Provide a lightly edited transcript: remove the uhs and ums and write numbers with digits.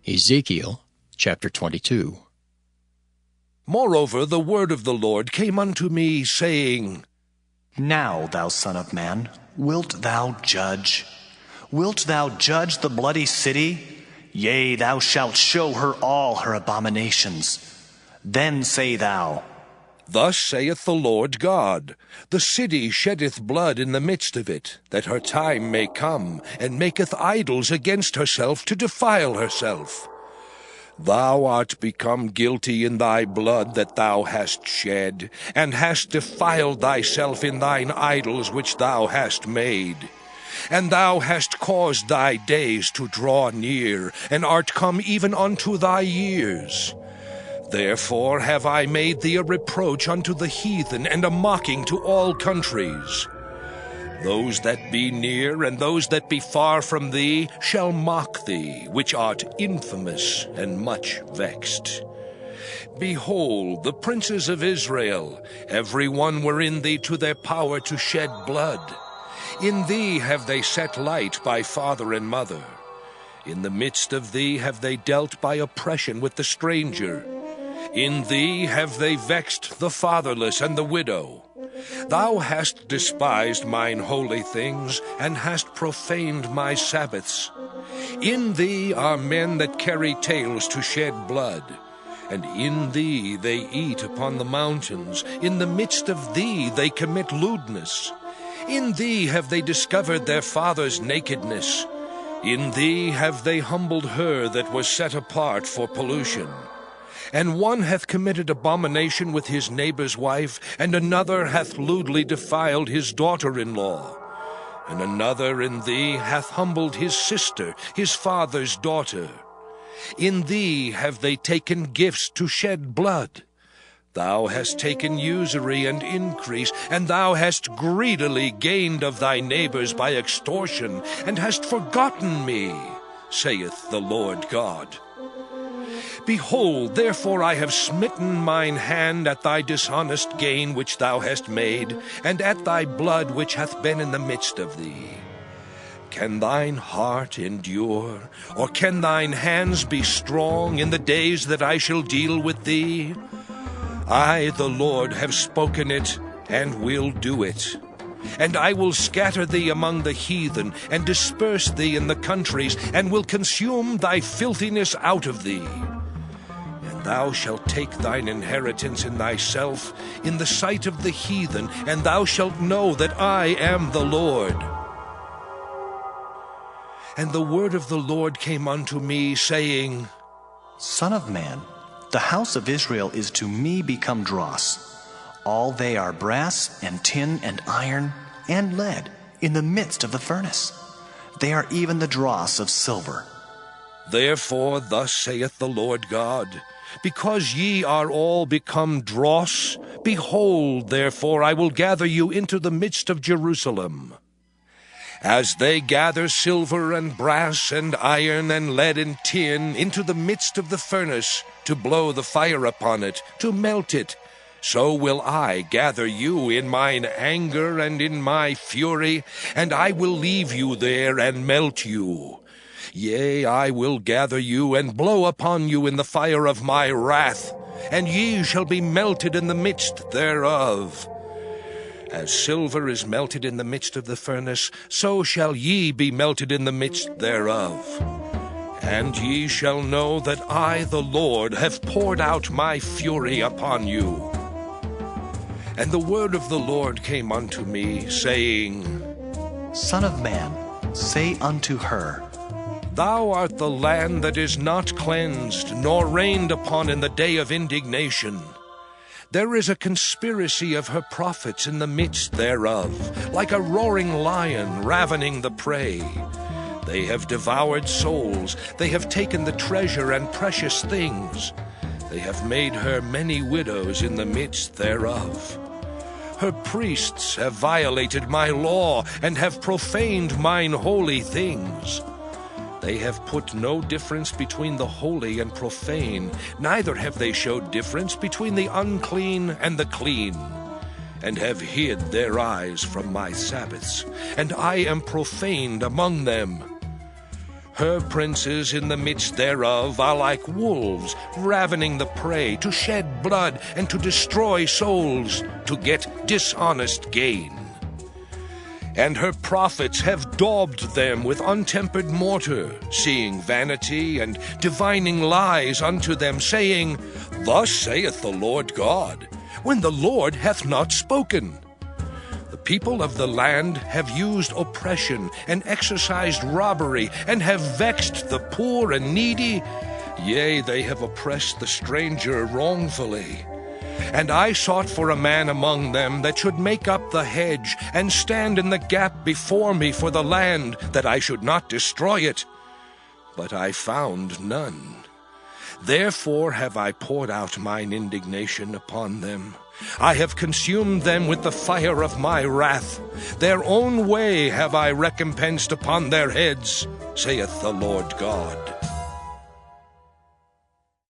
Ezekiel chapter 22. Moreover, the word of the Lord came unto me, saying, Now, thou son of man, wilt thou judge? Wilt thou judge the bloody city? Yea, thou shalt show her all her abominations. Then say thou, Thus saith the Lord God, The city sheddeth blood in the midst of it, that her time may come, and maketh idols against herself to defile herself. Thou art become guilty in thy blood that thou hast shed, and hast defiled thyself in thine idols which thou hast made. And thou hast caused thy days to draw near, and art come even unto thy years. Therefore have I made thee a reproach unto the heathen, and a mocking to all countries. Those that be near, and those that be far from thee, shall mock thee, which art infamous and much vexed. Behold, the princes of Israel, every one were in thee to their power to shed blood. In thee have they set light by father and mother. In the midst of thee have they dealt by oppression with the stranger. In thee have they vexed the fatherless and the widow. Thou hast despised mine holy things, and hast profaned my Sabbaths. In thee are men that carry tales to shed blood. And in thee they eat upon the mountains. In the midst of thee they commit lewdness. In thee have they discovered their father's nakedness. In thee have they humbled her that was set apart for pollution. And one hath committed abomination with his neighbor's wife, and another hath lewdly defiled his daughter-in-law. And another in thee hath humbled his sister, his father's daughter. In thee have they taken gifts to shed blood. Thou hast taken usury and increase, and thou hast greedily gained of thy neighbors by extortion, and hast forgotten me, saith the Lord God. Behold, therefore I have smitten mine hand at thy dishonest gain which thou hast made, and at thy blood which hath been in the midst of thee. Can thine heart endure, or can thine hands be strong in the days that I shall deal with thee? I, the Lord, have spoken it, and will do it. And I will scatter thee among the heathen, and disperse thee in the countries, and will consume thy filthiness out of thee. And thou shalt take thine inheritance in thyself, in the sight of the heathen, and thou shalt know that I am the Lord. And the word of the Lord came unto me, saying, Son of man, the house of Israel is to me become dross. All they are brass and tin and iron and lead in the midst of the furnace. They are even the dross of silver. Therefore thus saith the Lord God, Because ye are all become dross, behold, therefore I will gather you into the midst of Jerusalem. As they gather silver and brass and iron and lead and tin into the midst of the furnace, to blow the fire upon it, to melt it, so will I gather you in mine anger and in my fury, and I will leave you there and melt you. Yea, I will gather you and blow upon you in the fire of my wrath, and ye shall be melted in the midst thereof. As silver is melted in the midst of the furnace, so shall ye be melted in the midst thereof. And ye shall know that I, the Lord, have poured out my fury upon you. And the word of the Lord came unto me, saying, Son of man, say unto her, Thou art the land that is not cleansed, nor rained upon in the day of indignation. There is a conspiracy of her prophets in the midst thereof, like a roaring lion ravening the prey. They have devoured souls, they have taken the treasure and precious things. They have made her many widows in the midst thereof. Her priests have violated my law, and have profaned mine holy things. They have put no difference between the holy and profane, neither have they showed difference between the unclean and the clean, and have hid their eyes from my Sabbaths, and I am profaned among them. Her princes in the midst thereof are like wolves, ravening the prey, to shed blood and to destroy souls, to get dishonest gain. And her prophets have daubed them with untempered mortar, seeing vanity and divining lies unto them, saying, Thus saith the Lord God, when the Lord hath not spoken. The people of the land have used oppression and exercised robbery, and have vexed the poor and needy. Yea, they have oppressed the stranger wrongfully. And I sought for a man among them that should make up the hedge, and stand in the gap before me for the land, that I should not destroy it. But I found none. Therefore have I poured out mine indignation upon them. I have consumed them with the fire of my wrath. Their own way have I recompensed upon their heads, saith the Lord God.